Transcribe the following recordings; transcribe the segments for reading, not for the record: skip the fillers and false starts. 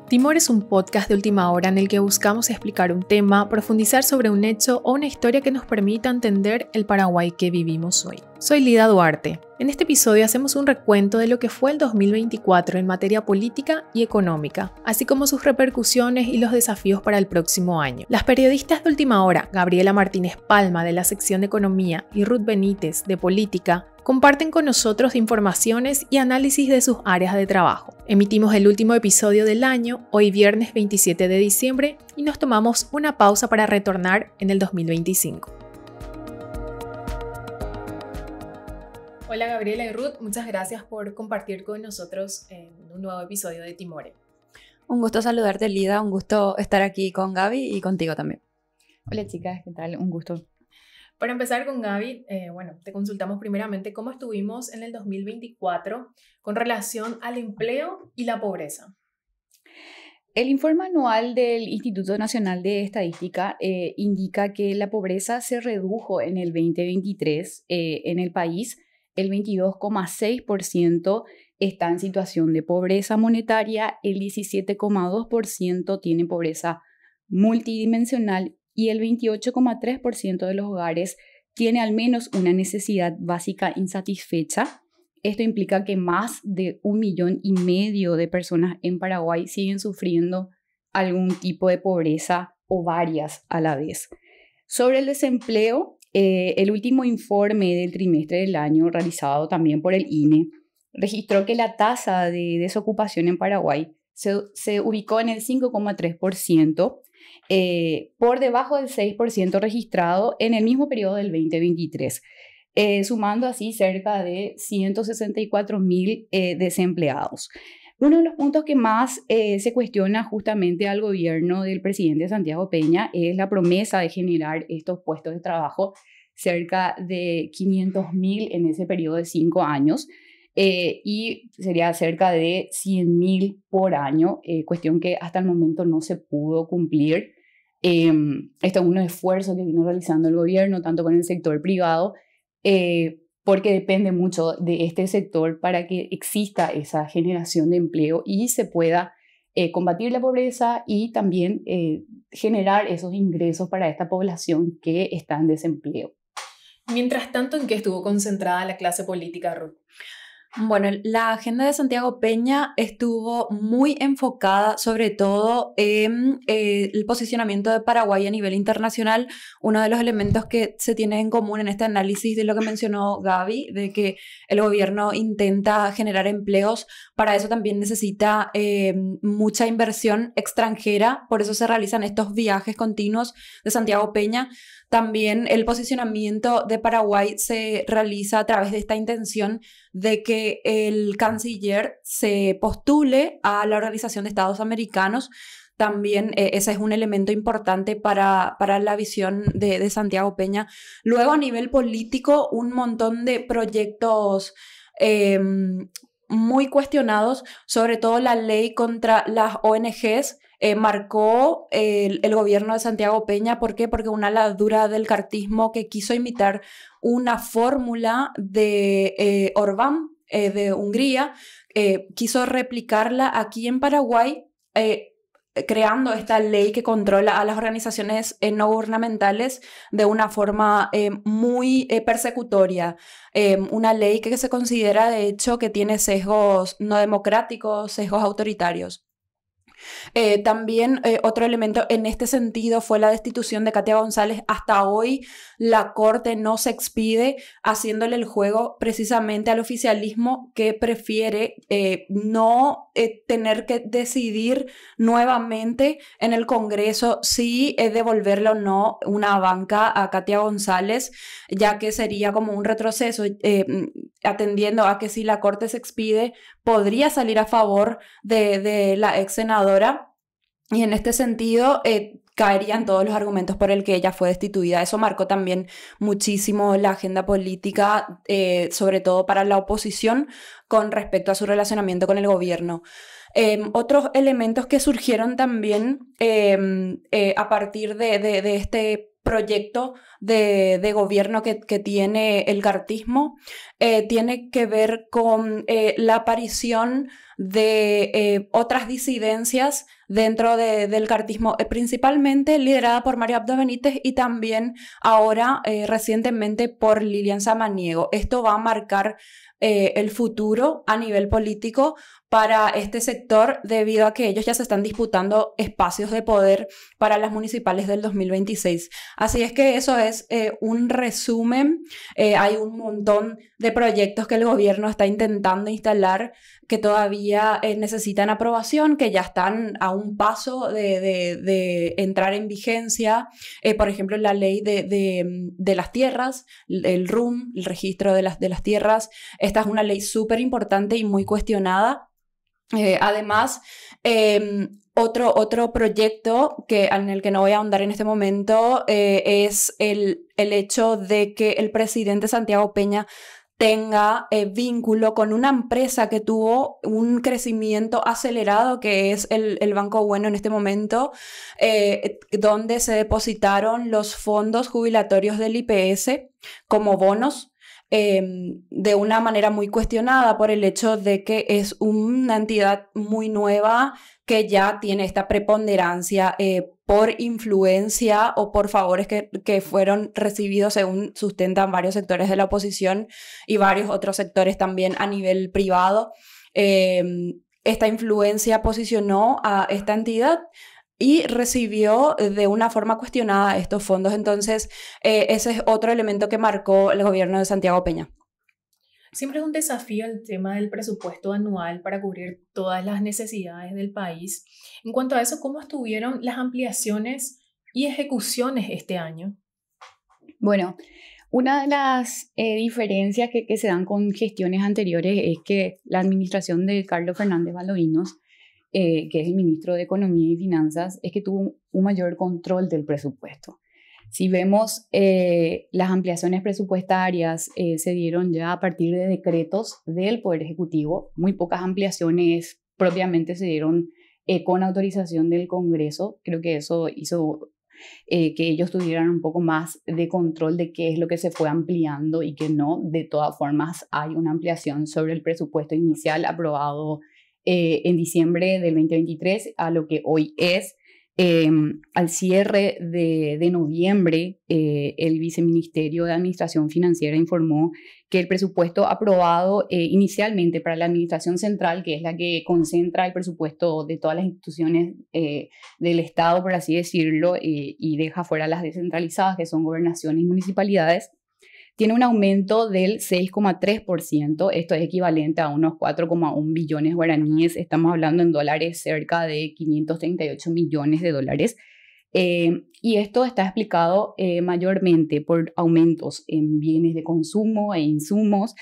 Timor es un podcast de última hora en el que buscamos explicar un tema, profundizar sobre un hecho o una historia que nos permita entender el Paraguay que vivimos hoy. Soy Lida Duarte. En este episodio hacemos un recuento de lo que fue el 2024 en materia política y económica, así como sus repercusiones y los desafíos para el próximo año. Las periodistas de última hora, Gabriela Martínez Palma de la sección de Economía y Ruth Benítez de Política, comparten con nosotros informaciones y análisis de sus áreas de trabajo. Emitimos el último episodio del año, hoy viernes 27 de diciembre, y nos tomamos una pausa para retornar en el 2025. Hola Gabriela y Ruth, muchas gracias por compartir con nosotros en un nuevo episodio de Timore. Un gusto saludarte, Lida, un gusto estar aquí con Gaby y contigo también. Hola chicas, ¿qué tal? Un gusto. Para empezar con Gaby, te consultamos primeramente cómo estuvimos en el 2024 con relación al empleo y la pobreza. El informe anual del Instituto Nacional de Estadística indica que la pobreza se redujo en el 2023 en el país. El 22,6% está en situación de pobreza monetaria, el 17,2% tiene pobreza multidimensional y el 28,3% de los hogares tiene al menos una necesidad básica insatisfecha. Esto implica que más de 1,5 millones de personas en Paraguay siguen sufriendo algún tipo de pobreza o varias a la vez. Sobre el desempleo, el último informe del trimestre del año, realizado también por el INE, registró que la tasa de desocupación en Paraguay se ubicó en el 5,3%, por debajo del 6% registrado en el mismo periodo del 2023, sumando así cerca de 164.000 desempleados. Uno de los puntos que más se cuestiona justamente al gobierno del presidente Santiago Peña es la promesa de generar estos puestos de trabajo, cerca de 500.000 en ese periodo de 5 años, y sería cerca de 100.000 por año, cuestión que hasta el momento no se pudo cumplir. Este es un esfuerzo que vino realizando el gobierno, tanto con el sector privado, porque depende mucho de este sector para que exista esa generación de empleo y se pueda combatir la pobreza y también generar esos ingresos para esta población que está en desempleo. Mientras tanto, ¿en qué estuvo concentrada la clase política, Ruth? Bueno, la agenda de Santiago Peña estuvo muy enfocada sobre todo en el posicionamiento de Paraguay a nivel internacional. Uno de los elementos que se tiene en común en este análisis de lo que mencionó Gaby, de que el gobierno intenta generar empleos, para eso también necesita mucha inversión extranjera, por eso se realizan estos viajes continuos de Santiago Peña. También el posicionamiento de Paraguay se realiza a través de esta intención de que el canciller se postule a la Organización de Estados Americanos. También ese es un elemento importante para la visión de Santiago Peña. Luego, a nivel político, un montón de proyectos muy cuestionados, sobre todo la ley contra las ONGs, marcó el gobierno de Santiago Peña. ¿Por qué? Porque una ladura del cartismo que quiso imitar una fórmula de Orbán, de Hungría, quiso replicarla aquí en Paraguay, creando esta ley que controla a las organizaciones no gubernamentales de una forma muy persecutoria. Una ley que se considera, de hecho, que tiene sesgos no democráticos, sesgos autoritarios. También otro elemento en este sentido fue la destitución de Katia González. Hasta hoy la Corte no se expide, haciéndole el juego precisamente al oficialismo, que prefiere no tener que decidir nuevamente en el Congreso si devolverle o no una banca a Katia González, ya que sería como un retroceso, atendiendo a que si la Corte se expide podría salir a favor de la ex senadora, y en este sentido caerían todos los argumentos por el que ella fue destituida. Eso marcó también muchísimo la agenda política, sobre todo para la oposición, con respecto a su relacionamiento con el gobierno. Otros elementos que surgieron también a partir de este proyecto de gobierno que tiene el cartismo tiene que ver con la aparición de otras disidencias dentro del cartismo, principalmente liderada por Mario Abdo Benítez y también ahora recientemente por Lilian Samaniego. Esto va a marcar el futuro a nivel político para este sector debido a que ellos ya se están disputando espacios de poder para las municipales del 2026. Así es que eso es un resumen. Hay un montón de proyectos que el gobierno está intentando instalar que todavía necesitan aprobación, que ya están a un paso de entrar en vigencia. Por ejemplo, la ley de las tierras, el RUM, el registro de las tierras. Esta es una ley súper importante y muy cuestionada. Además, otro proyecto en el que no voy a ahondar en este momento es el hecho de que el presidente Santiago Peña tenga vínculo con una empresa que tuvo un crecimiento acelerado, que es el Banco Bueno en este momento, donde se depositaron los fondos jubilatorios del IPS como bonos. De una manera muy cuestionada por el hecho de que es una entidad muy nueva que ya tiene esta preponderancia por influencia o por favores que fueron recibidos, según sustentan varios sectores de la oposición y varios otros sectores también a nivel privado. Esta influencia posicionó a esta entidad y recibió de una forma cuestionada estos fondos. Entonces, ese es otro elemento que marcó el gobierno de Santiago Peña. Siempre es un desafío el tema del presupuesto anual para cubrir todas las necesidades del país. En cuanto a eso, ¿cómo estuvieron las ampliaciones y ejecuciones este año? Bueno, una de las diferencias que se dan con gestiones anteriores es que la administración de Carlos Fernández Valdovinos, que es el ministro de Economía y Finanzas, es que tuvo un mayor control del presupuesto. Si vemos las ampliaciones presupuestarias se dieron ya a partir de decretos del Poder Ejecutivo. Muy pocas ampliaciones propiamente se dieron con autorización del Congreso. Creo que eso hizo que ellos tuvieran un poco más de control de qué es lo que se fue ampliando y qué no. De todas formas, hay una ampliación sobre el presupuesto inicial aprobado en diciembre del 2023 a lo que hoy es. Al cierre de noviembre, el Viceministerio de Administración Financiera informó que el presupuesto aprobado inicialmente para la Administración Central, que es la que concentra el presupuesto de todas las instituciones del Estado, por así decirlo, y deja fuera las descentralizadas, que son gobernaciones y municipalidades, tiene un aumento del 6,3%. Esto es equivalente a unos 4,1 billones guaraníes. Estamos hablando en dólares cerca de 538 millones de dólares. Y esto está explicado mayormente por aumentos en bienes de consumo e insumos.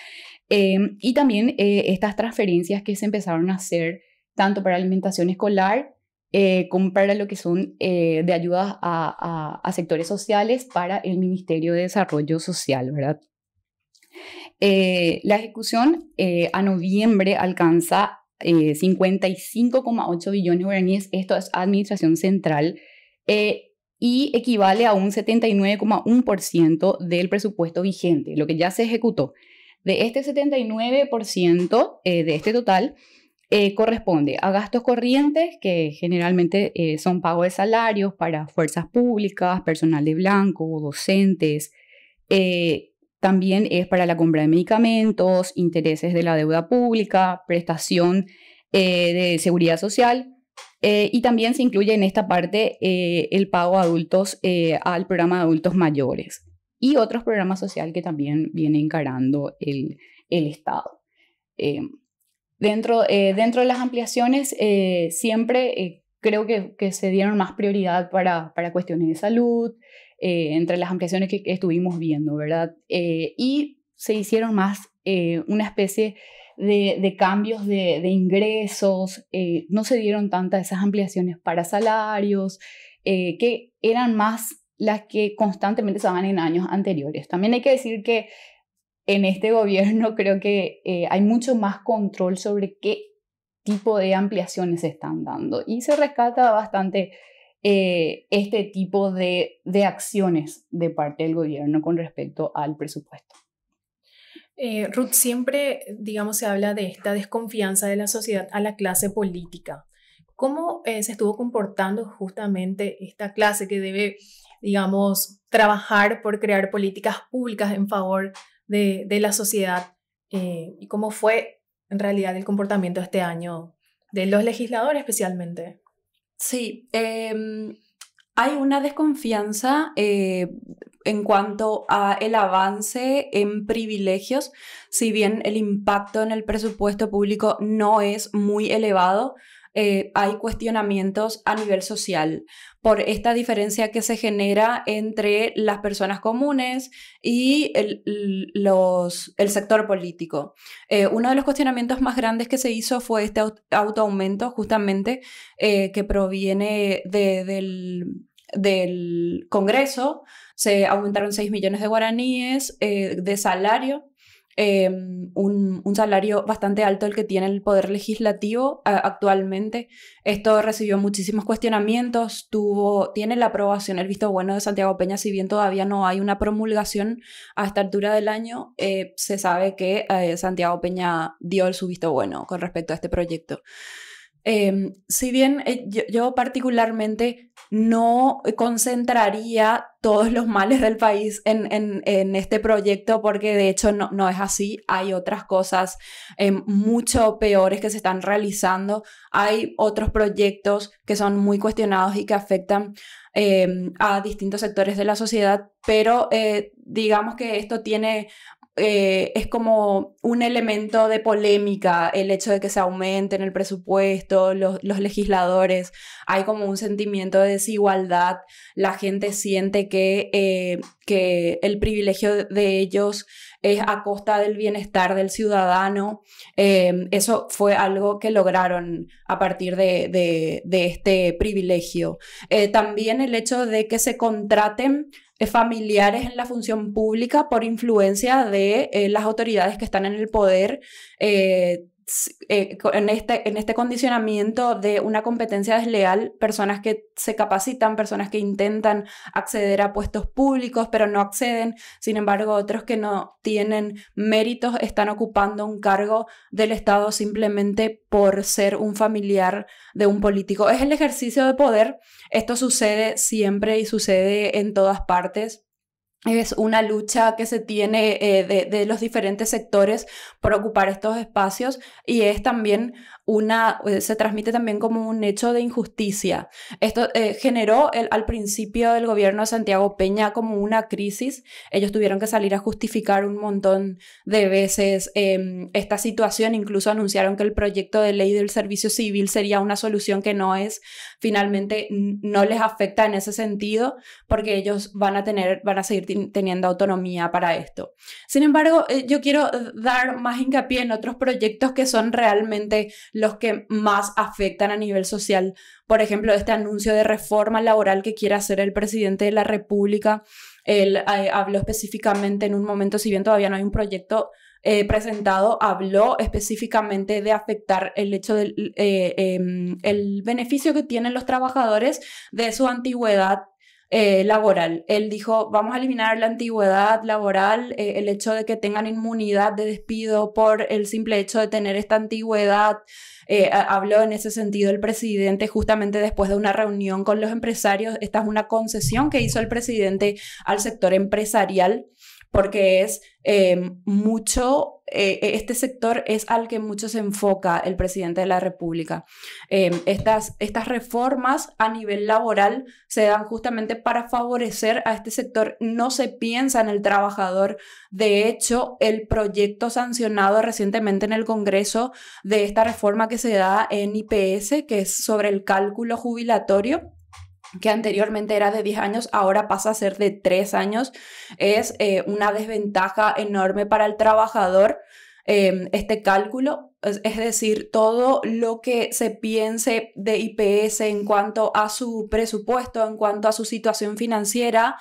Y también estas transferencias que se empezaron a hacer tanto para alimentación escolar como para lo que son de ayudas a sectores sociales para el Ministerio de Desarrollo Social, ¿verdad? La ejecución a noviembre alcanza 55,8 billones guaraníes. Esto es administración central y equivale a un 79,1% del presupuesto vigente, lo que ya se ejecutó. De este 79% de este total, corresponde a gastos corrientes, que generalmente son pago de salarios para fuerzas públicas, personal de blanco, docentes. También es para la compra de medicamentos, intereses de la deuda pública, prestación de seguridad social. Y también se incluye en esta parte el pago a adultos al programa de adultos mayores y otros programas sociales que también viene encarando el Estado. Dentro de las ampliaciones, siempre creo que se dieron más prioridad para cuestiones de salud, entre las ampliaciones que estuvimos viendo, ¿verdad? Y se hicieron más una especie de cambios de ingresos, no se dieron tantas esas ampliaciones para salarios, que eran más las que constantemente se daban en años anteriores. También hay que decir que en este gobierno creo que hay mucho más control sobre qué tipo de ampliaciones se están dando y se rescata bastante este tipo de acciones de parte del gobierno con respecto al presupuesto. Ruth, siempre, digamos, se habla de esta desconfianza de la sociedad a la clase política. ¿Cómo se estuvo comportando justamente esta clase que debe, digamos, trabajar por crear políticas públicas en favor de la sociedad? ¿Y cómo fue en realidad el comportamiento este año de los legisladores especialmente? Sí, hay una desconfianza en cuanto a el avance en privilegios, si bien el impacto en el presupuesto público no es muy elevado. Hay cuestionamientos a nivel social por esta diferencia que se genera entre las personas comunes y el sector político. Uno de los cuestionamientos más grandes que se hizo fue este autoaumento justamente que proviene del Congreso. Se aumentaron 6 millones de guaraníes de salario. Un salario bastante alto el que tiene el Poder Legislativo actualmente. Esto recibió muchísimos cuestionamientos, tiene la aprobación, el visto bueno de Santiago Peña, si bien todavía no hay una promulgación a esta altura del año, se sabe que Santiago Peña dio su visto bueno con respecto a este proyecto. Si bien yo particularmente no concentraría todos los males del país en este proyecto, porque de hecho no es así. Hay otras cosas mucho peores que se están realizando. Hay otros proyectos que son muy cuestionados y que afectan a distintos sectores de la sociedad, pero digamos que esto es como un elemento de polémica el hecho de que se aumenten el presupuesto, los legisladores, hay como un sentimiento de desigualdad, la gente siente que el privilegio de ellos es a costa del bienestar del ciudadano. Eso fue algo que lograron a partir de este privilegio. También el hecho de que se contraten familiares en la función pública por influencia de las autoridades que están en el poder, en este condicionamiento de una competencia desleal, personas que se capacitan, personas que intentan acceder a puestos públicos pero no acceden, sin embargo otros que no tienen méritos están ocupando un cargo del Estado simplemente por ser un familiar de un político. Es el ejercicio de poder, esto sucede siempre y sucede en todas partes. Es una lucha que se tiene de los diferentes sectores por ocupar estos espacios y es también se transmite también como un hecho de injusticia. Esto generó al principio del gobierno de Santiago Peña como una crisis. Ellos tuvieron que salir a justificar un montón de veces esta situación. Incluso anunciaron que el proyecto de ley del servicio civil sería una solución que no es. Finalmente no les afecta en ese sentido porque ellos van a seguir teniendo autonomía para esto. Sin embargo, yo quiero dar más hincapié en otros proyectos que son realmente los que más afectan a nivel social. Por ejemplo, este anuncio de reforma laboral que quiere hacer el presidente de la República. Él habló específicamente en un momento, si bien todavía no hay un proyecto presentado, habló específicamente de afectar el hecho del el beneficio que tienen los trabajadores de su antigüedad laboral. Él dijo, vamos a eliminar la antigüedad laboral, el hecho de que tengan inmunidad de despido por el simple hecho de tener esta antigüedad. Habló en ese sentido el presidente justamente después de una reunión con los empresarios. Esta es una concesión que hizo el presidente al sector empresarial, porque es este sector es al que mucho se enfoca el presidente de la República. Estas reformas a nivel laboral se dan justamente para favorecer a este sector. No se piensa en el trabajador. De hecho, el proyecto sancionado recientemente en el Congreso de esta reforma que se da en IPS, que es sobre el cálculo jubilatorio, que anteriormente era de 10 años, ahora pasa a ser de 3 años, es una desventaja enorme para el trabajador este cálculo, es decir, todo lo que se piense de IPS en cuanto a su presupuesto, en cuanto a su situación financiera,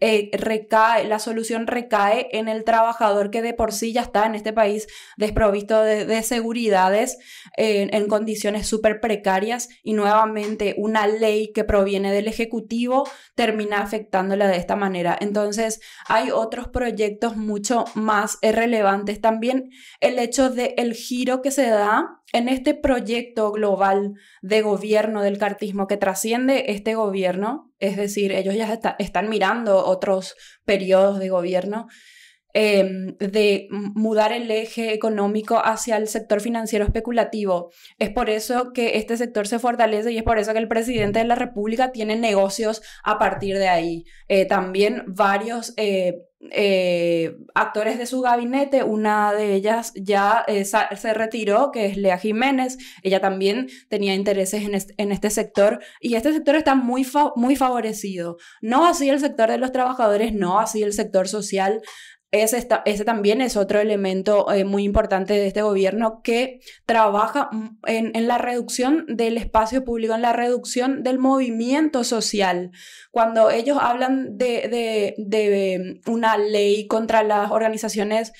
la solución recae en el trabajador que de por sí ya está en este país desprovisto de seguridades, en condiciones súper precarias, y nuevamente una ley que proviene del Ejecutivo termina afectándola de esta manera. Entonces hay otros proyectos mucho más relevantes. También el hecho del giro que se da en este proyecto global de gobierno del cartismo que trasciende este gobierno, es decir, ellos ya están mirando otros periodos de gobierno, de mudar el eje económico hacia el sector financiero especulativo. Es por eso que este sector se fortalece y es por eso que el presidente de la República tiene negocios a partir de ahí. También varios actores de su gabinete, una de ellas ya se retiró, que es Lea Jiménez. Ella también tenía intereses en este sector, y este sector está muy favorecido. No así el sector de los trabajadores, no así el sector social. Ese también es otro elemento muy importante de este gobierno, que trabaja en la reducción del espacio público, en la reducción del movimiento social. Cuando ellos hablan de una ley contra las organizaciones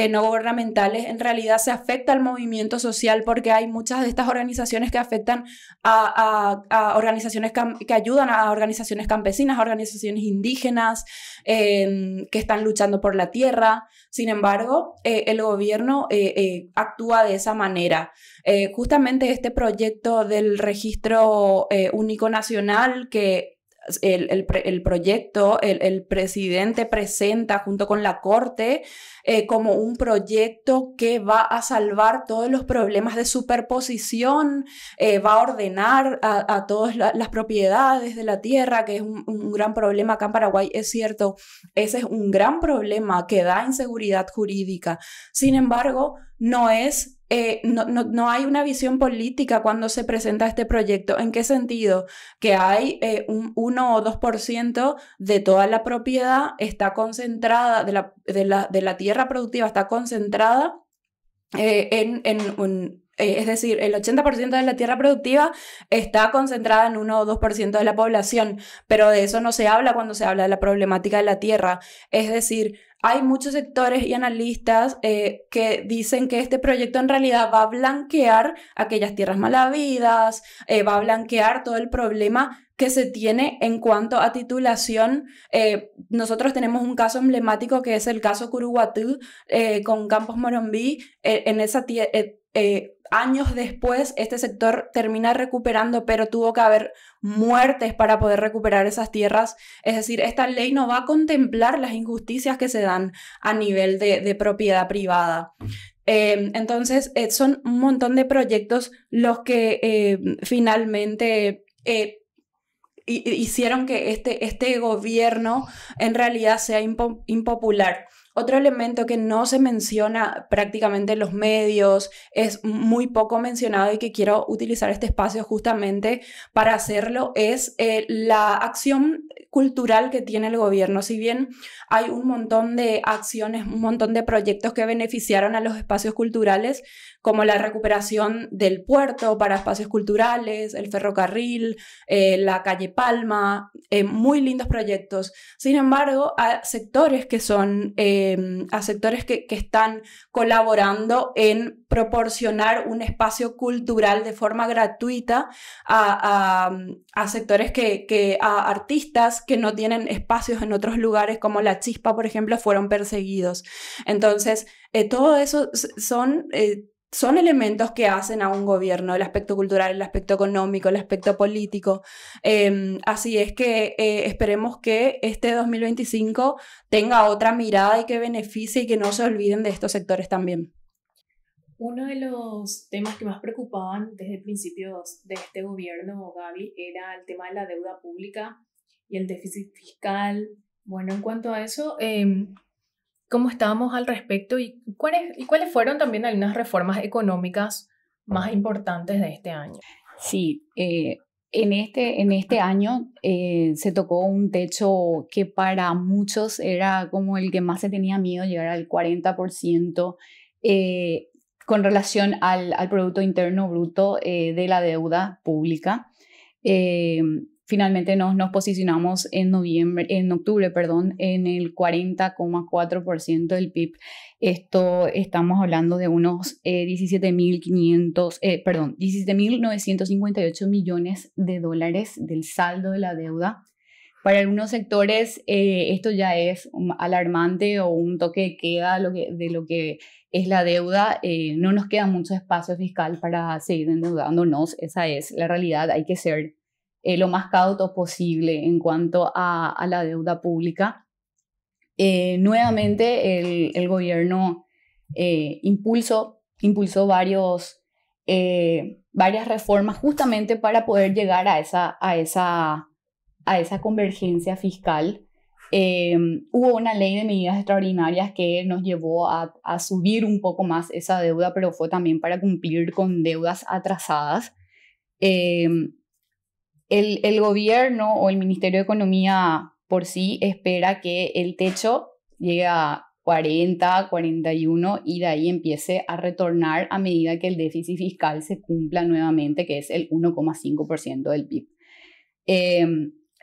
no gubernamentales, en realidad se afecta al movimiento social, porque hay muchas de estas organizaciones que afectan a organizaciones que ayudan a organizaciones campesinas, a organizaciones indígenas, que están luchando por la tierra. Sin embargo, el gobierno actúa de esa manera. Justamente este proyecto del registro único nacional, que el proyecto, el presidente presenta junto con la Corte como un proyecto que va a salvar todos los problemas de superposición, va a ordenar a todas las propiedades de la tierra, que es un gran problema acá en Paraguay, es cierto. Ese es un gran problema que da inseguridad jurídica. Sin embargo, no hay una visión política cuando se presenta este proyecto. ¿En qué sentido? Que hay un 1 o 2% de toda la propiedad está concentrada, de la tierra productiva está concentrada es decir, el 80% de la tierra productiva está concentrada en 1 o 2% de la población, pero de eso no se habla cuando se habla de la problemática de la tierra. Es decir, hay muchos sectores y analistas que dicen que este proyecto en realidad va a blanquear aquellas tierras mal habidas, va a blanquear todo el problema que se tiene en cuanto a titulación. Nosotros tenemos un caso emblemático, que es el caso Curuguatú, con Campos Morumbi. En esa años después, este sector termina recuperando, pero tuvo que haber muertes para poder recuperar esas tierras. Es decir, esta ley no va a contemplar las injusticias que se dan a nivel de propiedad privada. Entonces, son un montón de proyectos los que finalmente hicieron que este gobierno en realidad sea impopular. Otro elemento que no se menciona prácticamente en los medios, es muy poco mencionado y que quiero utilizar este espacio justamente para hacerlo, es la acción cultural que tiene el gobierno. Si bien hay un montón de acciones, un montón de proyectos que beneficiaron a los espacios culturales, como la recuperación del puerto para espacios culturales, el ferrocarril, la calle Palma, muy lindos proyectos. Sin embargo, a sectores que están colaborando en proporcionar un espacio cultural de forma gratuita a sectores a artistas que no tienen espacios en otros lugares, como La Chispa, por ejemplo, fueron perseguidos. Entonces, todo eso son elementos que hacen a un gobierno: el aspecto cultural, el aspecto económico, el aspecto político. Así es que esperemos que este 2025 tenga otra mirada y que beneficie y que no se olviden de estos sectores también. Uno de los temas que más preocupaban desde principios de este gobierno, Gaby, era el tema de la deuda pública y el déficit fiscal. Bueno, en cuanto a eso, ¿cómo estábamos al respecto y cuáles fueron también algunas reformas económicas más importantes de este año? Sí, en este año se tocó un techo que para muchos era como el que más se tenía miedo, llegar al 40%, con relación al Producto Interno Bruto de la deuda pública. finalmente nos posicionamos en octubre, en el 40,4% del PIB. Esto estamos hablando de unos 17.958 millones de dólares del saldo de la deuda. Para algunos sectores esto ya es alarmante o un toque de queda de lo que es la deuda. No nos queda mucho espacio fiscal para seguir endeudándonos. Esa es la realidad. Hay que ser lo más cautos posible en cuanto a la deuda pública. Nuevamente el gobierno impulsó varias reformas justamente para poder llegar a esa convergencia fiscal. Hubo una ley de medidas extraordinarias que nos llevó a subir un poco más esa deuda, pero fue también para cumplir con deudas atrasadas. El gobierno o el Ministerio de Economía por sí espera que el techo llegue a 40, 41 y de ahí empiece a retornar a medida que el déficit fiscal se cumpla nuevamente, que es el 1,5% del PIB.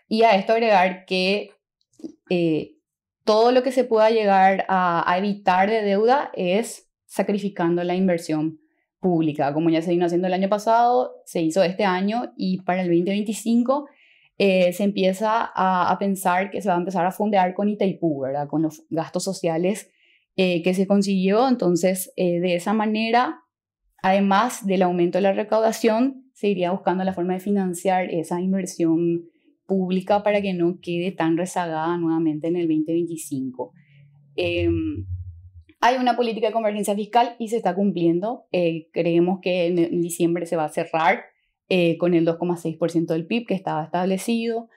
Y a esto agregar que todo lo que se pueda llegar a evitar de deuda es sacrificando la inversión pública, como ya se vino haciendo el año pasado, se hizo este año y para el 2025 se empieza a pensar que se va a empezar a fondear con Itaipú, ¿verdad? Con los gastos sociales que se consiguió. Entonces, de esa manera, además del aumento de la recaudación, se iría buscando la forma de financiar esa inversión pública para que no quede tan rezagada nuevamente en el 2025. Hay una política de convergencia fiscal y se está cumpliendo. Creemos que en diciembre se va a cerrar con el 2,6% del PIB que estaba establecido.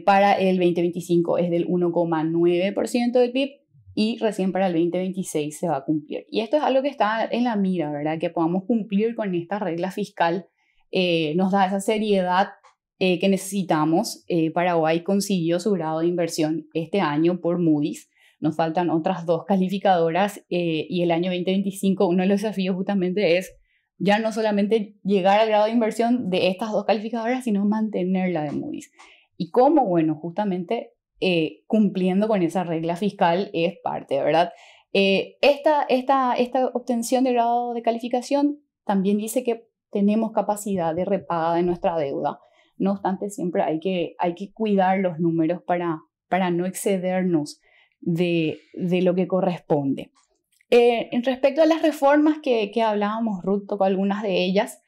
Para el 2025 es del 1,9% del PIB y recién para el 2026 se va a cumplir. Y esto es algo que está en la mira, ¿verdad? Que podamos cumplir con esta regla fiscal nos da esa seriedad que necesitamos. Paraguay consiguió su grado de inversión este año por Moody's. Nos faltan otras 2 calificadoras y el año 2025 uno de los desafíos justamente es ya no solamente llegar al grado de inversión de estas 2 calificadoras, sino mantenerla de Moody's. ¿Y cómo? Bueno, justamente cumpliendo con esa regla fiscal es parte, ¿verdad? Esta obtención de grado de calificación también dice que tenemos capacidad de repaga de nuestra deuda. No obstante, siempre hay que cuidar los números para no excedernos de lo que corresponde. En respecto a las reformas que hablábamos, Ruth tocó algunas de ellas.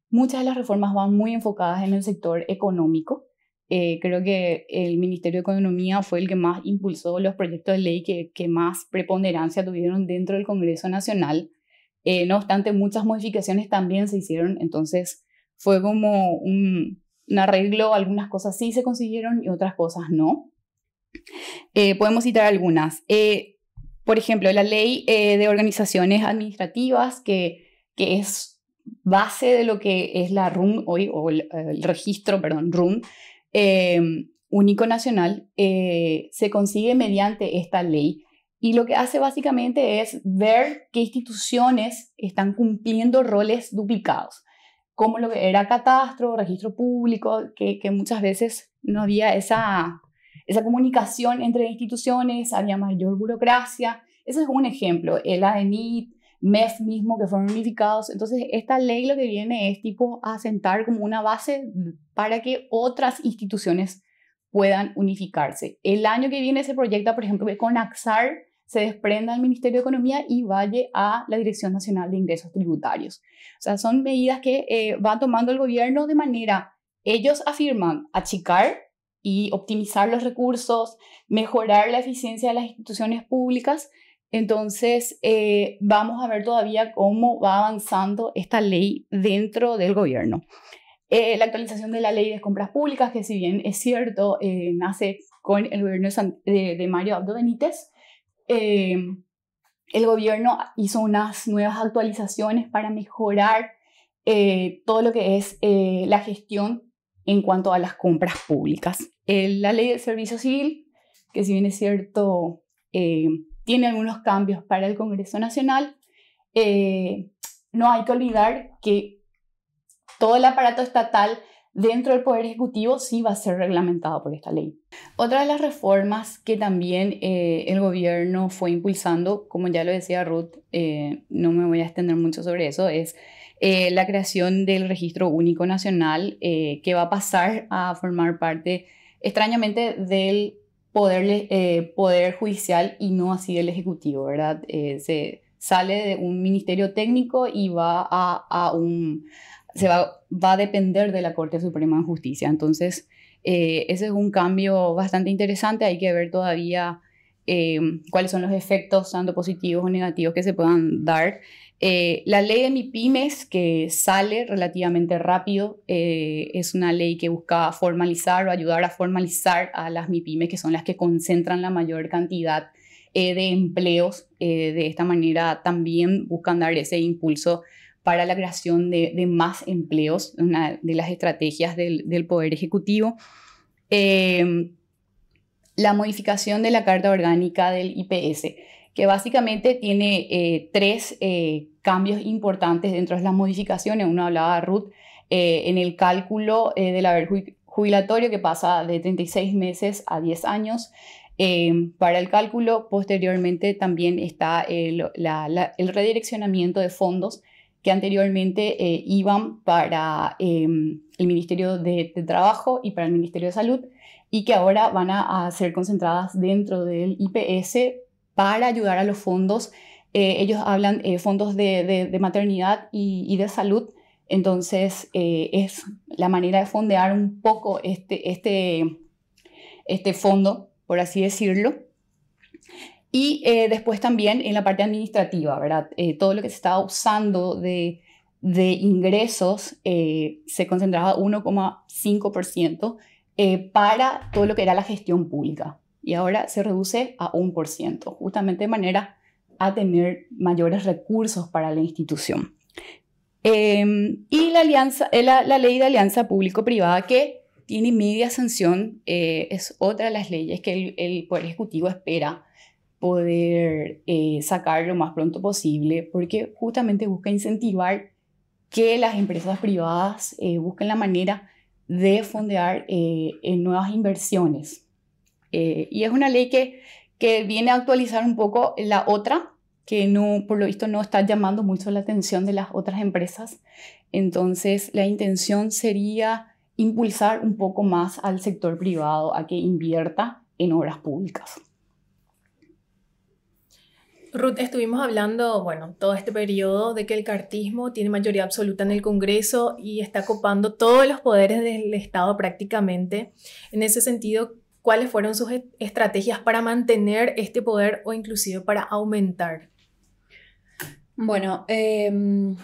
Muchas de las reformas van muy enfocadas en el sector económico. Creo que el Ministerio de Economía fue el que más impulsó los proyectos de ley que más preponderancia tuvieron dentro del Congreso Nacional. No obstante, muchas modificaciones también se hicieron, entonces fue como un arreglo. Algunas cosas sí se consiguieron y otras cosas no. Podemos citar algunas. Por ejemplo, la ley de organizaciones administrativas, que es base de lo que es la RUN hoy, o el registro, RUN, único nacional, se consigue mediante esta ley. Y lo que hace básicamente es ver qué instituciones están cumpliendo roles duplicados, como lo que era catastro, registro público, que muchas veces no había esa comunicación entre instituciones, había mayor burocracia. Ese es un ejemplo. El AENIT, MEF mismo, que fueron unificados. Entonces, esta ley lo que viene es tipo a sentar como una base para que otras instituciones puedan unificarse. El año que viene se proyecta, por ejemplo, que CONAXAR se desprenda del Ministerio de Economía y vaya a la Dirección Nacional de Ingresos Tributarios. O sea, son medidas que va tomando el gobierno de manera, ellos afirman, achicar y optimizar los recursos, mejorar la eficiencia de las instituciones públicas. Entonces, vamos a ver todavía cómo va avanzando esta ley dentro del gobierno. La actualización de la ley de compras públicas, que si bien es cierto, nace con el gobierno de Mario Abdo Benítez, el gobierno hizo unas nuevas actualizaciones para mejorar todo lo que es la gestión en cuanto a las compras públicas. La ley del servicio civil, que si bien es cierto, tiene algunos cambios para el Congreso Nacional, no hay que olvidar que todo el aparato estatal dentro del Poder Ejecutivo sí va a ser reglamentado por esta ley. Otra de las reformas que también el gobierno fue impulsando, como ya lo decía Ruth, no me voy a extender mucho sobre eso, es la creación del Registro Único Nacional, que va a pasar a formar parte, extrañamente, del poder judicial y no así del Ejecutivo, ¿verdad? Se sale de un ministerio técnico y va a depender de la Corte Suprema de Justicia. Entonces, ese es un cambio bastante interesante. Hay que ver todavía cuáles son los efectos, tanto positivos o negativos, que se puedan dar. La ley de MIPYMES, que sale relativamente rápido, es una ley que busca formalizar o ayudar a formalizar a las MIPYMES, que son las que concentran la mayor cantidad de empleos. De esta manera también buscan dar ese impulso para la creación de más empleos, una de las estrategias del Poder Ejecutivo. La modificación de la Carta Orgánica del IPS, que básicamente tiene tres cambios importantes dentro de las modificaciones. Uno hablaba, Ruth, en el cálculo del haber jubilatorio, que pasa de 36 meses a 10 años. Para el cálculo, posteriormente también está el redireccionamiento de fondos que anteriormente iban para el Ministerio de Trabajo y para el Ministerio de Salud, y que ahora van a ser concentradas dentro del IPS para ayudar a los fondos. Ellos hablan fondos de maternidad y de salud. Entonces, es la manera de fondear un poco este fondo, por así decirlo. Y después también en la parte administrativa, ¿verdad? Todo lo que se estaba usando de ingresos se concentraba 1,5% para todo lo que era la gestión pública. Y ahora se reduce a 1%, justamente de manera a tener mayores recursos para la institución. Y la ley de alianza público-privada, que tiene media sanción, es otra de las leyes que el Poder Ejecutivo espera poder sacar lo más pronto posible, porque justamente busca incentivar que las empresas privadas busquen la manera de fondear en nuevas inversiones. Y es una ley que viene a actualizar un poco la otra, que no, por lo visto no está llamando mucho la atención de las otras empresas. Entonces, la intención sería impulsar un poco más al sector privado a que invierta en obras públicas. Ruth, estuvimos hablando, bueno, todo este periodo de que el cartismo tiene mayoría absoluta en el Congreso y está copando todos los poderes del Estado prácticamente. En ese sentido, ¿cuáles fueron sus estrategias para mantener este poder o inclusive para aumentar? Bueno, el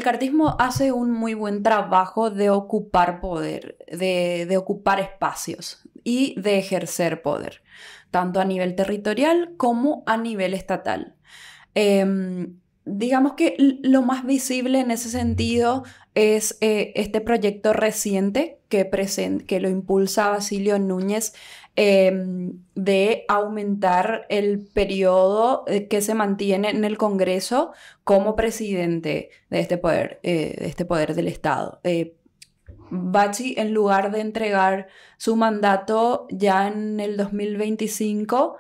cartismo hace un muy buen trabajo de ocupar poder, de ocupar espacios y de ejercer poder, tanto a nivel territorial como a nivel estatal. Digamos que lo más visible en ese sentido es este proyecto reciente que lo impulsa Basilio Núñez, de aumentar el periodo que se mantiene en el Congreso como presidente de este poder del Estado. Bachi, en lugar de entregar su mandato ya en el 2025,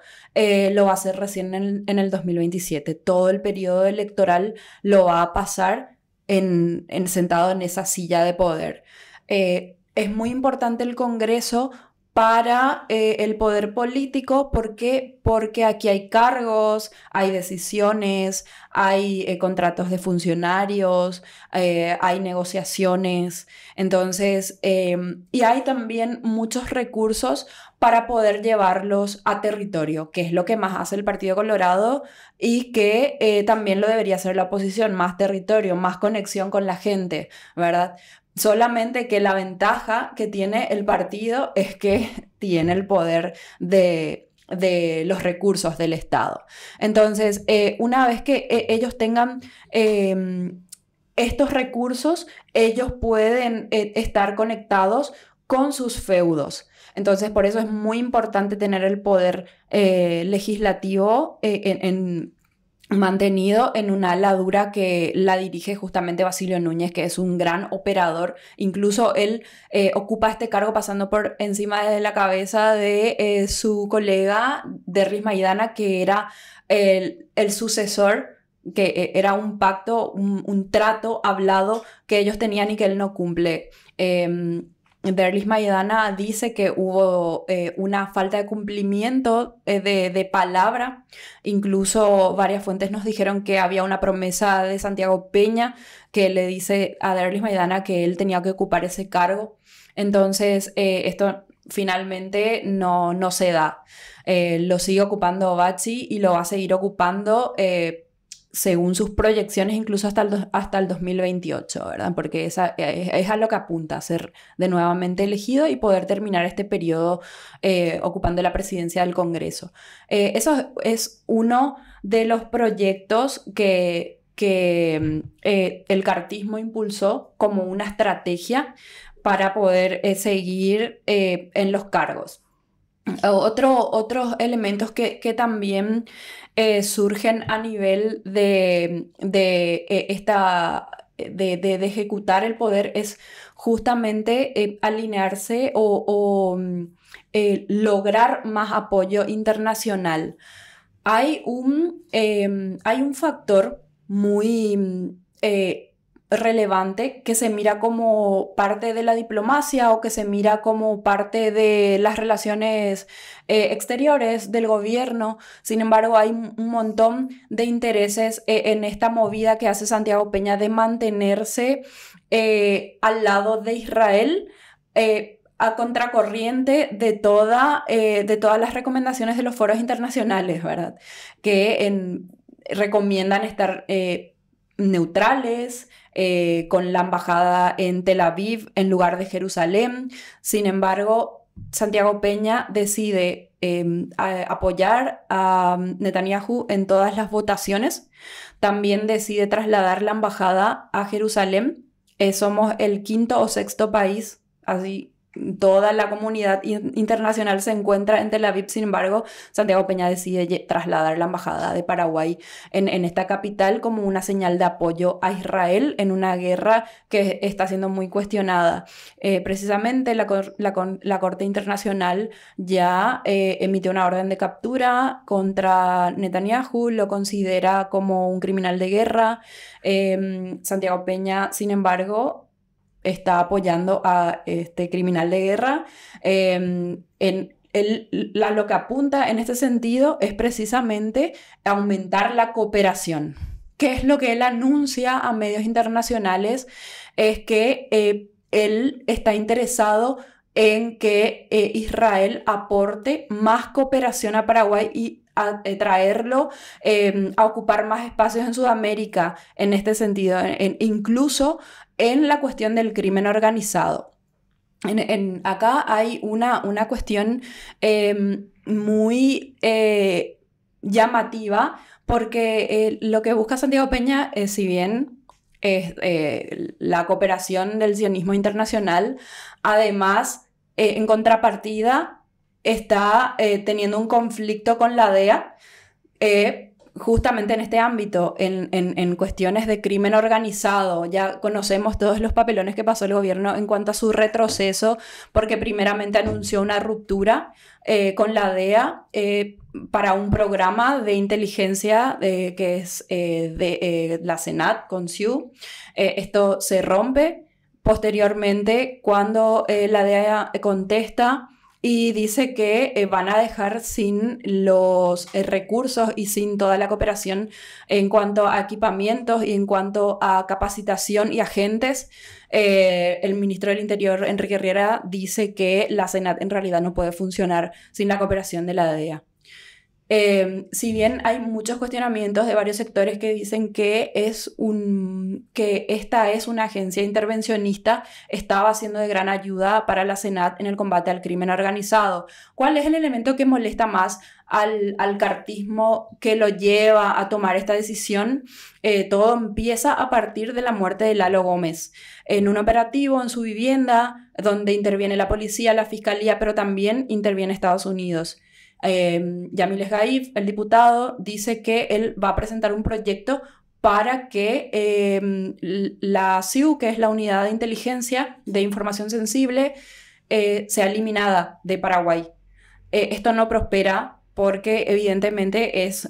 lo va a hacer recién en el 2027. Todo el periodo electoral lo va a pasar sentado en esa silla de poder. Es muy importante el Congreso para el poder político. ¿Por qué? Porque aquí hay cargos, hay decisiones, hay contratos de funcionarios, hay negociaciones. Entonces, y hay también muchos recursos para poder llevarlos a territorio, que es lo que más hace el Partido Colorado y que también lo debería hacer la oposición: más territorio, más conexión con la gente, ¿verdad? Solamente que la ventaja que tiene el partido es que tiene el poder de los recursos del Estado. Entonces, una vez que ellos tengan estos recursos, ellos pueden estar conectados con sus feudos. Entonces, por eso es muy importante tener el poder legislativo en mantenido en una ala dura que la dirige justamente Basilio Núñez, que es un gran operador. Incluso él ocupa este cargo pasando por encima de la cabeza de su colega Derlis Maidana, que era el sucesor, que era un pacto, un trato hablado que ellos tenían y que él no cumple. Derlis Maidana dice que hubo una falta de cumplimiento de palabra. Incluso varias fuentes nos dijeron que había una promesa de Santiago Peña que le dice a Derlis Maidana que él tenía que ocupar ese cargo. Entonces esto finalmente no se da. Lo sigue ocupando Batsi y lo va a seguir ocupando según sus proyecciones, incluso hasta el 2028, ¿verdad? Porque es a lo que apunta, a ser de nuevamente elegido y poder terminar este periodo ocupando la presidencia del Congreso. Eso es uno de los proyectos que el cartismo impulsó como una estrategia para poder seguir en los cargos. Otros elementos que también surgen a nivel de ejecutar el poder es justamente alinearse o lograr más apoyo internacional. Hay un factor muy relevante que se mira como parte de la diplomacia o que se mira como parte de las relaciones exteriores del gobierno. Sin embargo, hay un montón de intereses en esta movida que hace Santiago Peña de mantenerse al lado de Israel, a contracorriente de todas las recomendaciones de los foros internacionales, ¿verdad? Que recomiendan estar neutrales, con la embajada en Tel Aviv en lugar de Jerusalén. Sin embargo, Santiago Peña decide apoyar a Netanyahu en todas las votaciones. También decide trasladar la embajada a Jerusalén. Somos el 5º o 6º país, así toda la comunidad internacional se encuentra en Tel Aviv. Sin embargo, Santiago Peña decide trasladar la embajada de Paraguay en esta capital como una señal de apoyo a Israel en una guerra que está siendo muy cuestionada. Precisamente la Corte Internacional ya emitió una orden de captura contra Netanyahu, lo considera como un criminal de guerra. Santiago Peña, sin embargo, está apoyando a este criminal de guerra. Lo que apunta en este sentido es precisamente aumentar la cooperación. ¿Qué es lo que él anuncia a medios internacionales? Es que él está interesado en que Israel aporte más cooperación a Paraguay y a traerlo a ocupar más espacios en Sudamérica en este sentido, incluso en la cuestión del crimen organizado. Acá hay una cuestión muy llamativa, porque lo que busca Santiago Peña, si bien es la cooperación del sionismo internacional, además, en contrapartida, está teniendo un conflicto con la DEA, justamente en este ámbito, en cuestiones de crimen organizado. Ya conocemos todos los papelones que pasó el gobierno en cuanto a su retroceso, porque primeramente anunció una ruptura con la DEA para un programa de inteligencia que es de la Senat con SIU. Esto se rompe posteriormente cuando la DEA contesta y dice que van a dejar sin los recursos y sin toda la cooperación en cuanto a equipamientos y en cuanto a capacitación y agentes. El ministro del Interior, Enrique Riera, dice que la Senat en realidad no puede funcionar sin la cooperación de la DEA. Si bien hay muchos cuestionamientos de varios sectores que dicen que esta es una agencia intervencionista, estaba siendo de gran ayuda para la Senat en el combate al crimen organizado. ¿Cuál es el elemento que molesta más al cartismo que lo lleva a tomar esta decisión? Todo empieza a partir de la muerte de Lalo Gómez, en un operativo en su vivienda donde interviene la policía, la fiscalía, pero también interviene Estados Unidos. Yamil Esgaif, el diputado, dice que él va a presentar un proyecto para que la SIU, que es la Unidad de Inteligencia de Información Sensible, sea eliminada de Paraguay. Esto no prospera porque evidentemente es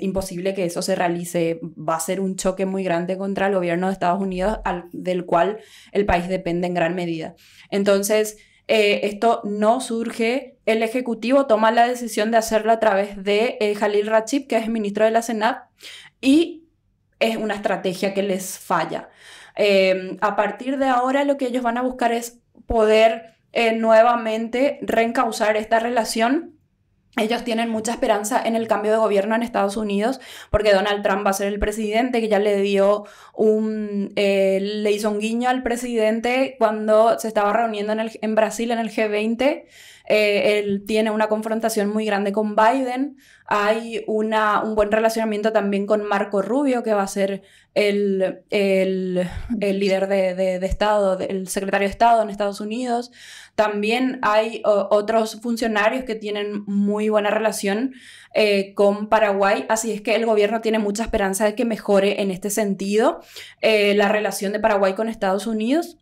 imposible que eso se realice. Va a ser un choque muy grande contra el gobierno de Estados Unidos, del cual el país depende en gran medida. Entonces, esto no surge. El Ejecutivo toma la decisión de hacerlo a través de Jalil Rachid, que es el ministro de la CENAP, y es una estrategia que les falla. A partir de ahora, lo que ellos van a buscar es poder nuevamente reencauzar esta relación. Ellos tienen mucha esperanza en el cambio de gobierno en Estados Unidos porque Donald Trump va a ser el presidente, que ya le hizo un guiño al presidente cuando se estaba reuniendo en Brasil en el G20. Él tiene una confrontación muy grande con Biden. Hay un buen relacionamiento también con Marco Rubio, que va a ser el líder de Estado, el secretario de Estado en Estados Unidos. También hay otros funcionarios que tienen muy buena relación con Paraguay, así es que el gobierno tiene mucha esperanza de que mejore en este sentido la relación de Paraguay con Estados Unidos.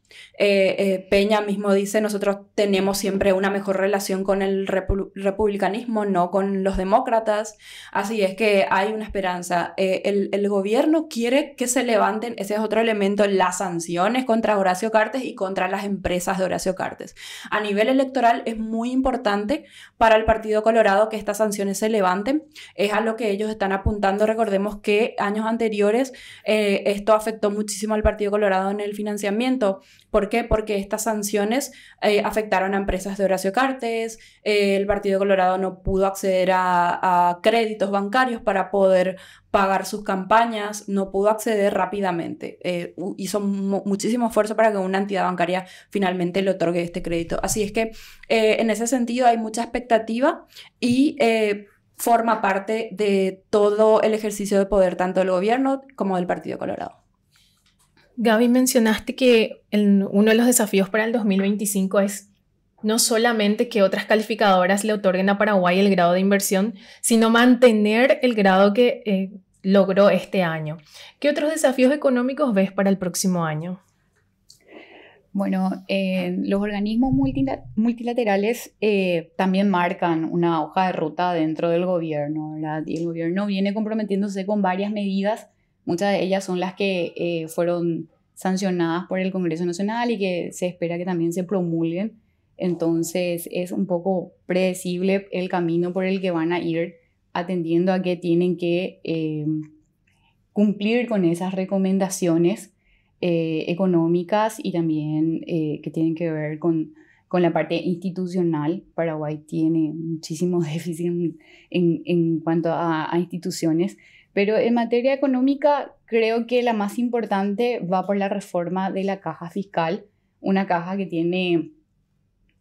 Peña mismo dice: nosotros tenemos siempre una mejor relación con el republicanismo, no con los demócratas, así es que hay una esperanza. El gobierno quiere que se levanten, ese es otro elemento, las sanciones contra Horacio Cartes y contra las empresas de Horacio Cartes. A nivel electoral es muy importante para el Partido Colorado que estas sanciones se levanten, es a lo que ellos están apuntando. Recordemos que años anteriores esto afectó muchísimo al Partido Colorado en el financiamiento. ¿Por qué? Porque estas sanciones afectaron a empresas de Horacio Cartes. El Partido Colorado no pudo acceder a créditos bancarios para poder pagar sus campañas, no pudo acceder rápidamente. Hizo muchísimo esfuerzo para que una entidad bancaria finalmente le otorgue este crédito. Así es que en ese sentido hay mucha expectativa y forma parte de todo el ejercicio de poder tanto del gobierno como del Partido Colorado. Gaby, mencionaste que uno de los desafíos para el 2025 es no solamente que otras calificadoras le otorguen a Paraguay el grado de inversión, sino mantener el grado que logró este año. ¿Qué otros desafíos económicos ves para el próximo año? Bueno, los organismos multilaterales también marcan una hoja de ruta dentro del gobierno, ¿verdad? Y el gobierno viene comprometiéndose con varias medidas. Muchas de ellas son las que fueron sancionadas por el Congreso Nacional y que se espera que también se promulguen. Entonces es un poco predecible el camino por el que van a ir, atendiendo a que tienen que cumplir con esas recomendaciones económicas y también que tienen que ver con la parte institucional. Paraguay tiene muchísimo déficit en cuanto a instituciones. Pero en materia económica, creo que la más importante va por la reforma de la caja fiscal, una caja que tiene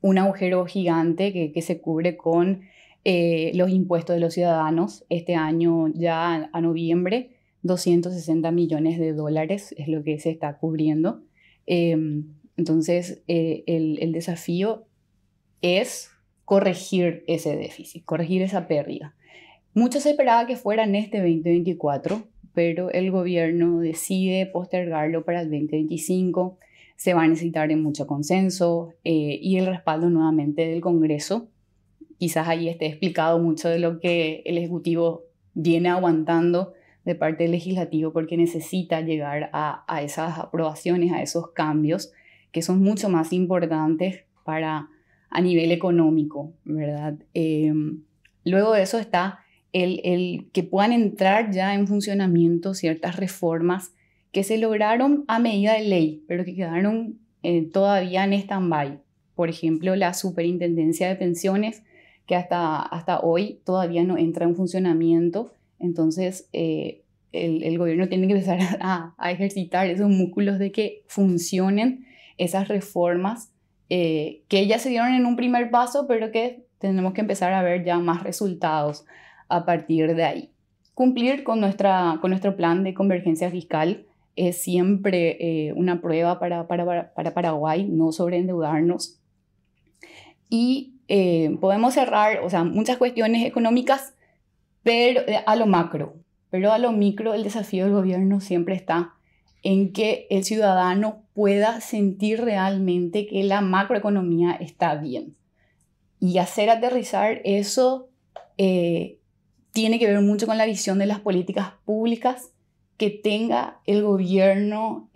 un agujero gigante que se cubre con los impuestos de los ciudadanos. Este año, ya a noviembre, 260 millones de dólares es lo que se está cubriendo. Entonces, el desafío es corregir ese déficit, corregir esa pérdida. Mucho se esperaba que fuera en este 2024, pero el gobierno decide postergarlo para el 2025. Se va a necesitar de mucho consenso y el respaldo nuevamente del Congreso. Quizás ahí esté explicado mucho de lo que el Ejecutivo viene aguantando de parte del Legislativo, porque necesita llegar a esas aprobaciones, a esos cambios que son mucho más importantes a nivel económico, ¿verdad? Luego de eso está el que puedan entrar ya en funcionamiento ciertas reformas que se lograron a medida de ley, pero que quedaron todavía en stand-by. Por ejemplo, la Superintendencia de Pensiones, que hasta hoy todavía no entra en funcionamiento. Entonces, el gobierno tiene que empezar a ejercitar esos músculos de que funcionen esas reformas que ya se dieron en un primer paso, pero que tenemos que empezar a ver ya más resultados a partir de ahí. Cumplir con nuestro plan de convergencia fiscal es siempre una prueba para Paraguay, no sobreendeudarnos. Y podemos cerrar, o sea, muchas cuestiones económicas, pero a lo macro. Pero a lo micro el desafío del gobierno siempre está en que el ciudadano pueda sentir realmente que la macroeconomía está bien. Y hacer aterrizar eso tiene que ver mucho con la visión de las políticas públicas que tenga el gobierno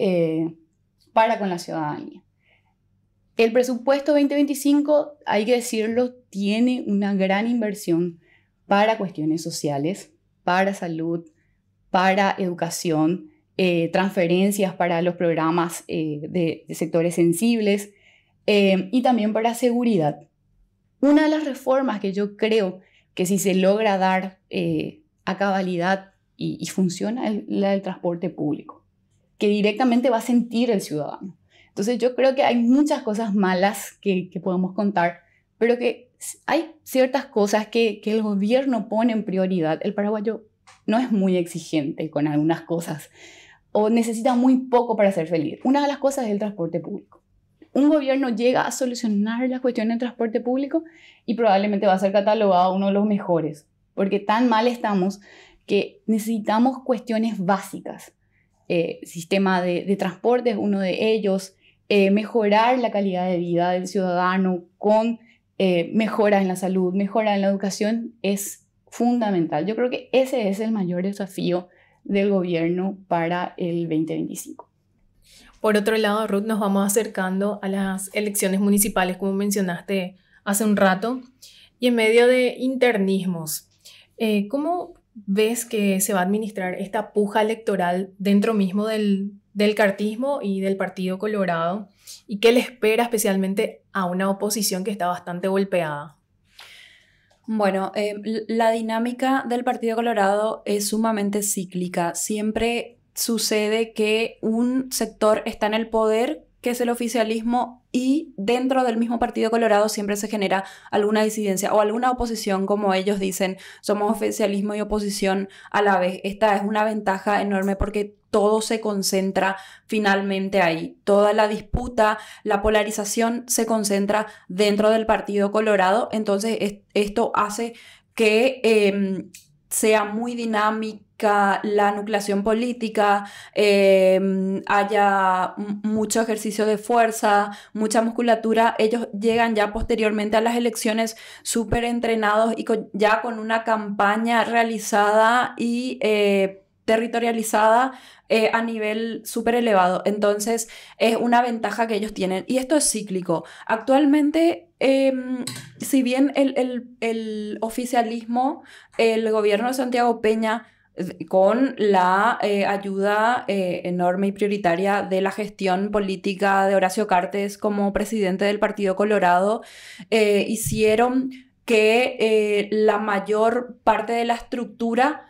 para con la ciudadanía. El presupuesto 2025, hay que decirlo, tiene una gran inversión para cuestiones sociales, para salud, para educación, transferencias para los programas de sectores sensibles y también para seguridad. Una de las reformas que yo creo que si se logra dar a cabalidad y funciona es la del transporte público, que directamente va a sentir el ciudadano. Entonces yo creo que hay muchas cosas malas que podemos contar, pero que hay ciertas cosas que el gobierno pone en prioridad. El paraguayo no es muy exigente con algunas cosas o necesita muy poco para ser feliz. Una de las cosas es el transporte público. Un gobierno llega a solucionar las cuestiones del transporte público y probablemente va a ser catalogado uno de los mejores, porque tan mal estamos que necesitamos cuestiones básicas. Sistema de transporte es uno de ellos, mejorar la calidad de vida del ciudadano con mejoras en la salud, mejoras en la educación es fundamental. Yo creo que ese es el mayor desafío del gobierno para el 2025. Por otro lado, Ruth, nos vamos acercando a las elecciones municipales, como mencionaste hace un rato, y en medio de internismos, ¿cómo ves que se va a administrar esta puja electoral dentro mismo del cartismo y del Partido Colorado? ¿Y qué le espera especialmente a una oposición que está bastante golpeada? Bueno, la dinámica del Partido Colorado es sumamente cíclica. Siempre sucede que un sector está en el poder, que es el oficialismo, y dentro del mismo Partido Colorado siempre se genera alguna disidencia o alguna oposición, como ellos dicen, somos oficialismo y oposición a la vez. Esta es una ventaja enorme porque todo se concentra finalmente ahí. Toda la disputa, la polarización se concentra dentro del Partido Colorado. Entonces esto hace que sea muy dinámica la nucleación política, haya mucho ejercicio de fuerza, mucha musculatura. Ellos llegan ya posteriormente a las elecciones súper entrenados y ya con una campaña realizada y territorializada a nivel súper elevado. Entonces es una ventaja que ellos tienen y esto es cíclico. Actualmente, si bien el oficialismo, el gobierno de Santiago Peña, con la ayuda enorme y prioritaria de la gestión política de Horacio Cartes como presidente del Partido Colorado, hicieron que la mayor parte de la estructura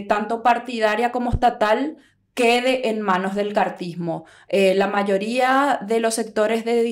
tanto partidaria como estatal, quede en manos del cartismo. La mayoría de los sectores de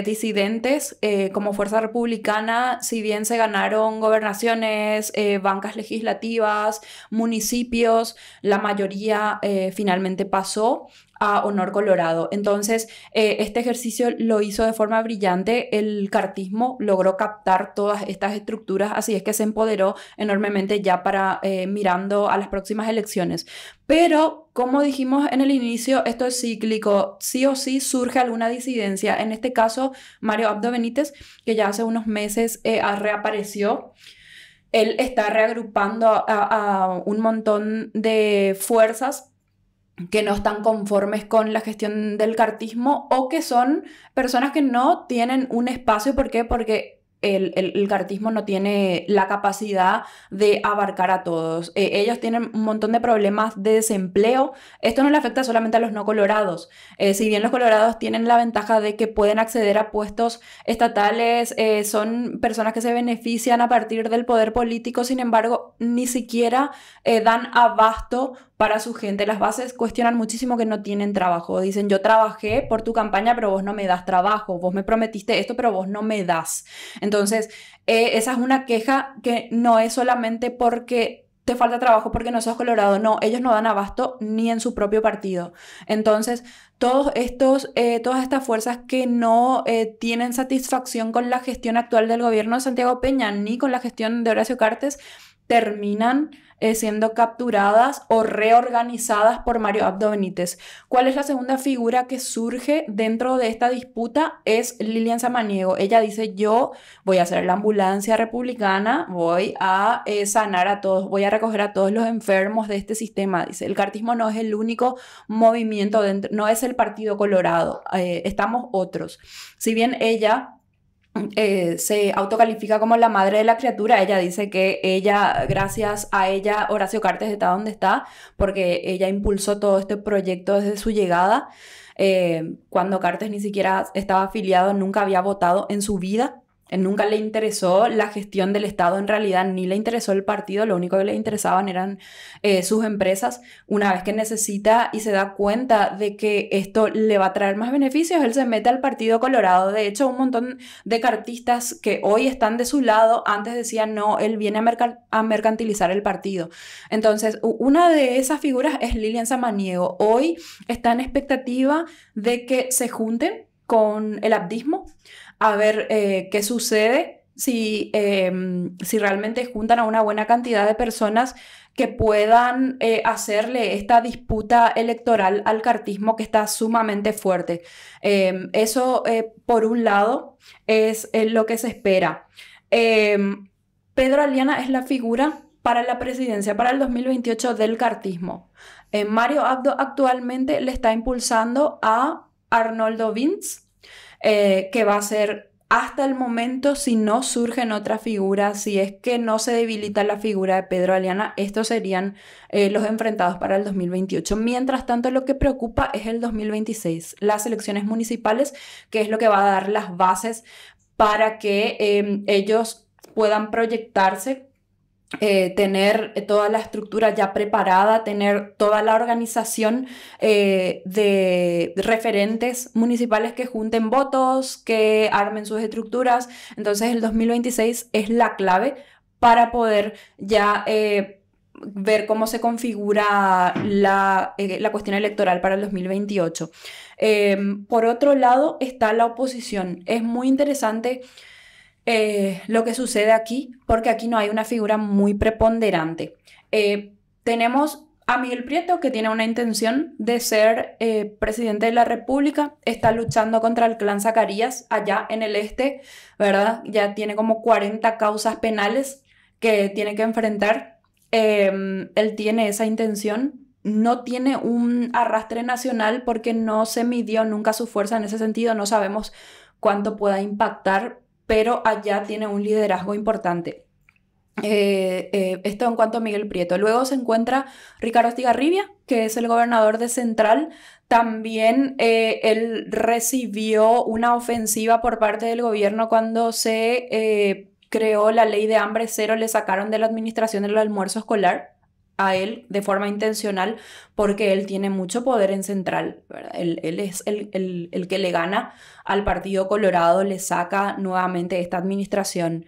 disidentes, como Fuerza Republicana, si bien se ganaron gobernaciones, bancas legislativas, municipios, la mayoría finalmente pasó a Honor Colorado. Entonces, este ejercicio lo hizo de forma brillante. El cartismo logró captar todas estas estructuras, así es que se empoderó enormemente ya para mirando a las próximas elecciones. Pero, como dijimos en el inicio, esto es cíclico. Sí o sí surge alguna disidencia. En este caso, Mario Abdo Benítez, que ya hace unos meses reapareció. Él está reagrupando a un montón de fuerzas que no están conformes con la gestión del cartismo o que son personas que no tienen un espacio. ¿Por qué? Porque el cartismo no tiene la capacidad de abarcar a todos. Ellos tienen un montón de problemas de desempleo. Esto no le afecta solamente a los no colorados. Si bien los colorados tienen la ventaja de que pueden acceder a puestos estatales, son personas que se benefician a partir del poder político, sin embargo, ni siquiera dan abasto para su gente. Las bases cuestionan muchísimo que no tienen trabajo. Dicen, yo trabajé por tu campaña, pero vos no me das trabajo. Vos me prometiste esto, pero vos no me das. Entonces, esa es una queja que no es solamente porque te falta trabajo porque no sos colorado. No, ellos no dan abasto ni en su propio partido. Entonces, todas estas fuerzas que no tienen satisfacción con la gestión actual del gobierno de Santiago Peña ni con la gestión de Horacio Cartes terminan siendo capturadas o reorganizadas por Mario Abdo Benítez. ¿Cuál es la segunda figura que surge dentro de esta disputa? Es Lilian Samaniego. Ella dice, yo voy a hacer la ambulancia republicana, voy a sanar a todos, voy a recoger a todos los enfermos de este sistema. Dice, el cartismo no es el único movimiento, no es el Partido Colorado, estamos otros. Si bien ella se autocalifica como la madre de la criatura, ella dice que gracias a ella, Horacio Cartes está donde está, porque ella impulsó todo este proyecto desde su llegada, cuando Cartes ni siquiera estaba afiliado, nunca había votado en su vida. Nunca le interesó la gestión del Estado, en realidad ni le interesó el partido, lo único que le interesaban eran sus empresas. Una vez que necesita y se da cuenta de que esto le va a traer más beneficios, él se mete al Partido Colorado. De hecho, un montón de cartistas que hoy están de su lado, antes decían no, él viene a mercantilizar el partido. Entonces, una de esas figuras es Lilian Samaniego. Hoy está en expectativa de que se junten con el abdismo, a ver qué sucede si realmente juntan a una buena cantidad de personas que puedan hacerle esta disputa electoral al cartismo que está sumamente fuerte. Eso, por un lado, es lo que se espera. Pedro Aliana es la figura para la presidencia para el 2028 del cartismo. Mario Abdo actualmente le está impulsando a Arnoldo Vinz, que va a ser hasta el momento, si no surgen otras figuras, si es que no se debilita la figura de Pedro Aliana, estos serían los enfrentados para el 2028. Mientras tanto, lo que preocupa es el 2026, las elecciones municipales, que es lo que va a dar las bases para que ellos puedan proyectarse, tener toda la estructura ya preparada, tener toda la organización de referentes municipales que junten votos, que armen sus estructuras. Entonces el 2026 es la clave para poder ya ver cómo se configura la cuestión electoral para el 2028. Por otro lado está la oposición. Es muy interesante lo que sucede aquí, porque aquí no hay una figura muy preponderante. Tenemos a Miguel Prieto, que tiene una intención de ser presidente de la República, está luchando contra el clan Zacarías allá en el este, ¿verdad? Ya tiene como 40 causas penales que tiene que enfrentar. Él tiene esa intención. No tiene un arrastre nacional porque no se midió nunca su fuerza en ese sentido, no sabemos cuánto pueda impactar, pero allá tiene un liderazgo importante. Esto en cuanto a Miguel Prieto. Luego se encuentra Ricardo Estigarribia, que es el gobernador de Central. También él recibió una ofensiva por parte del gobierno cuando se creó la ley de hambre cero. Le sacaron de la administración del almuerzo escolar a él de forma intencional porque él tiene mucho poder en Central, ¿verdad? Él es el que le gana al Partido Colorado, le saca nuevamente esta administración.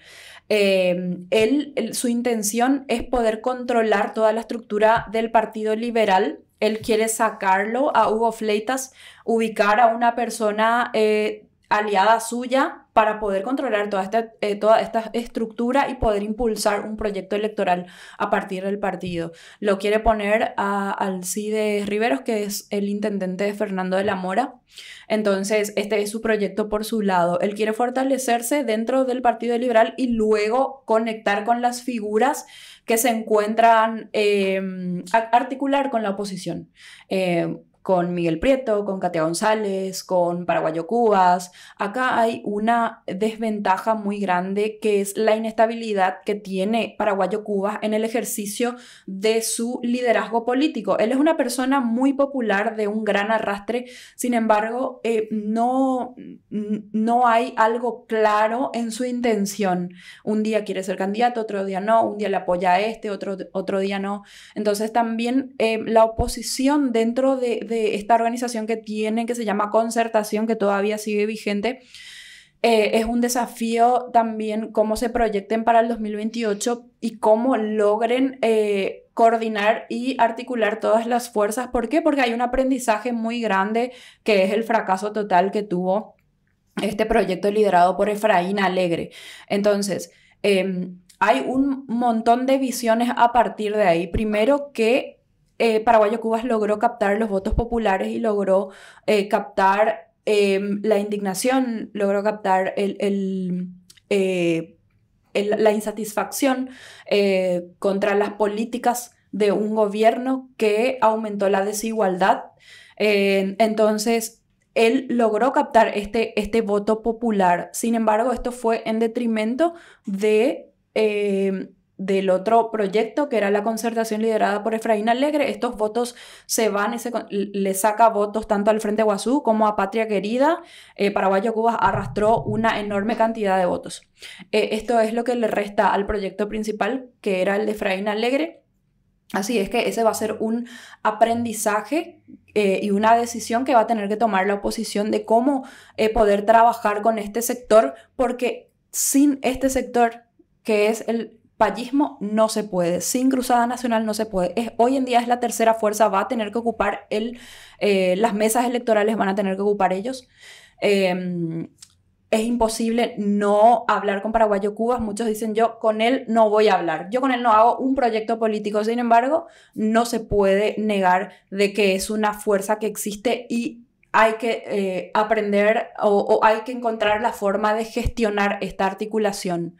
Su intención es poder controlar toda la estructura del Partido Liberal. Él quiere sacarlo a Hugo Fleitas, ubicar a una persona aliada suya para poder controlar toda esta estructura y poder impulsar un proyecto electoral a partir del partido. Lo quiere poner a Alcides Riveros, que es el intendente de Fernando de la Mora. Entonces, este es su proyecto por su lado. Él quiere fortalecerse dentro del Partido Liberal y luego conectar con las figuras que se encuentran, articular con la oposición. Con Miguel Prieto, con Katia González, con Paraguayo Cubas. Acá hay una desventaja muy grande que es la inestabilidad que tiene Paraguayo Cubas en el ejercicio de su liderazgo político. Él es una persona muy popular, de un gran arrastre, sin embargo, no hay algo claro en su intención. Un día quiere ser candidato, otro día no, un día le apoya a otro día no. Entonces también la oposición dentro de esta organización que tiene, que se llama Concertación, que todavía sigue vigente, es un desafío también cómo se proyecten para el 2028 y cómo logren coordinar y articular todas las fuerzas. ¿Por qué? Porque hay un aprendizaje muy grande que es el fracaso total que tuvo este proyecto liderado por Efraín Alegre. Entonces, hay un montón de visiones a partir de ahí. Primero que Paraguayo Cubas logró captar los votos populares y logró captar la indignación, logró captar la insatisfacción contra las políticas de un gobierno que aumentó la desigualdad. Entonces, él logró captar este voto popular. Sin embargo, esto fue en detrimento del otro proyecto, que era la concertación liderada por Efraín Alegre. Estos votos se van y le saca votos tanto al Frente Guazú como a Patria Querida. Paraguayo Cubas arrastró una enorme cantidad de votos. Esto es lo que le resta al proyecto principal, que era el de Efraín Alegre. Así es que ese va a ser un aprendizaje y una decisión que va a tener que tomar la oposición de cómo poder trabajar con este sector, porque sin este sector, que es el payismo, no se puede. Sin Cruzada Nacional no se puede. Hoy en día es la tercera fuerza, va a tener que ocupar las mesas electorales, van a tener que ocupar ellos. Es imposible no hablar con Paraguayo Cubas. Muchos dicen, yo con él no voy a hablar, yo con él no hago un proyecto político. Sin embargo, no se puede negar de que es una fuerza que existe y hay que aprender o hay que encontrar la forma de gestionar esta articulación.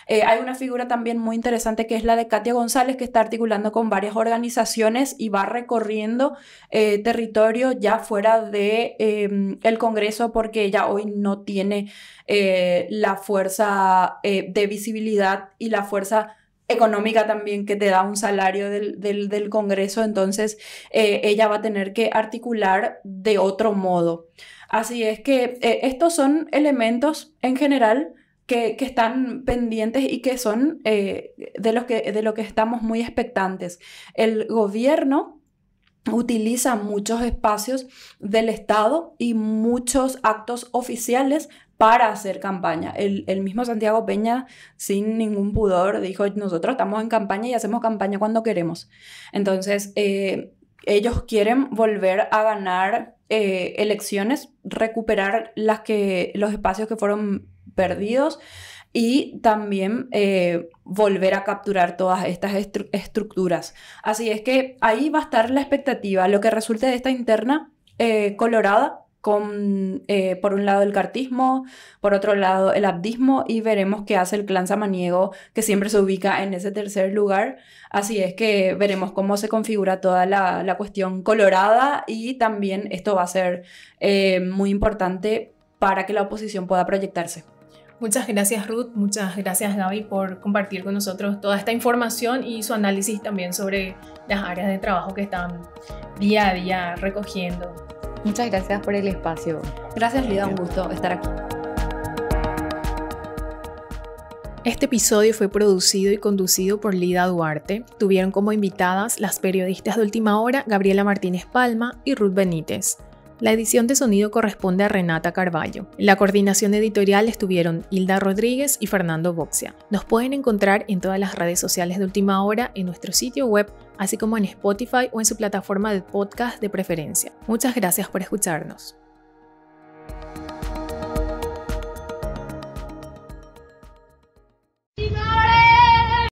Hay una figura también muy interesante que es la de Katia González, que está articulando con varias organizaciones y va recorriendo territorio ya fuera de el Congreso, porque ella hoy no tiene la fuerza de visibilidad y la fuerza económica también que te da un salario del Congreso. Entonces ella va a tener que articular de otro modo. Así es que estos son elementos en general que están pendientes y que son de lo que estamos muy expectantes. El gobierno utiliza muchos espacios del Estado y muchos actos oficiales para hacer campaña. El mismo Santiago Peña, sin ningún pudor, dijo, nosotros estamos en campaña y hacemos campaña cuando queremos. Entonces, ellos quieren volver a ganar elecciones, recuperar los espacios que fueron perdidos y también volver a capturar todas estas estructuras. Así es que ahí va a estar la expectativa, lo que resulte de esta interna colorada, con por un lado el cartismo, por otro lado el abdismo, y veremos qué hace el clan samaniego, que siempre se ubica en ese tercer lugar. Así es que veremos cómo se configura toda la cuestión colorada, y también esto va a ser muy importante para que la oposición pueda proyectarse. Muchas gracias, Ruth, muchas gracias, Gaby, por compartir con nosotros toda esta información y su análisis también sobre las áreas de trabajo que están día a día recogiendo. Muchas gracias por el espacio. Gracias, Lida, un gusto estar aquí. Este episodio fue producido y conducido por Lida Duarte. Tuvieron como invitadas las periodistas de Última Hora, Gabriela Martínez Palma y Ruth Benítez. La edición de sonido corresponde a Renata Carballo. En la coordinación editorial estuvieron Hilda Rodríguez y Fernando Boxia. Nos pueden encontrar en todas las redes sociales de Última Hora, en nuestro sitio web, así como en Spotify o en su plataforma de podcast de preferencia. Muchas gracias por escucharnos.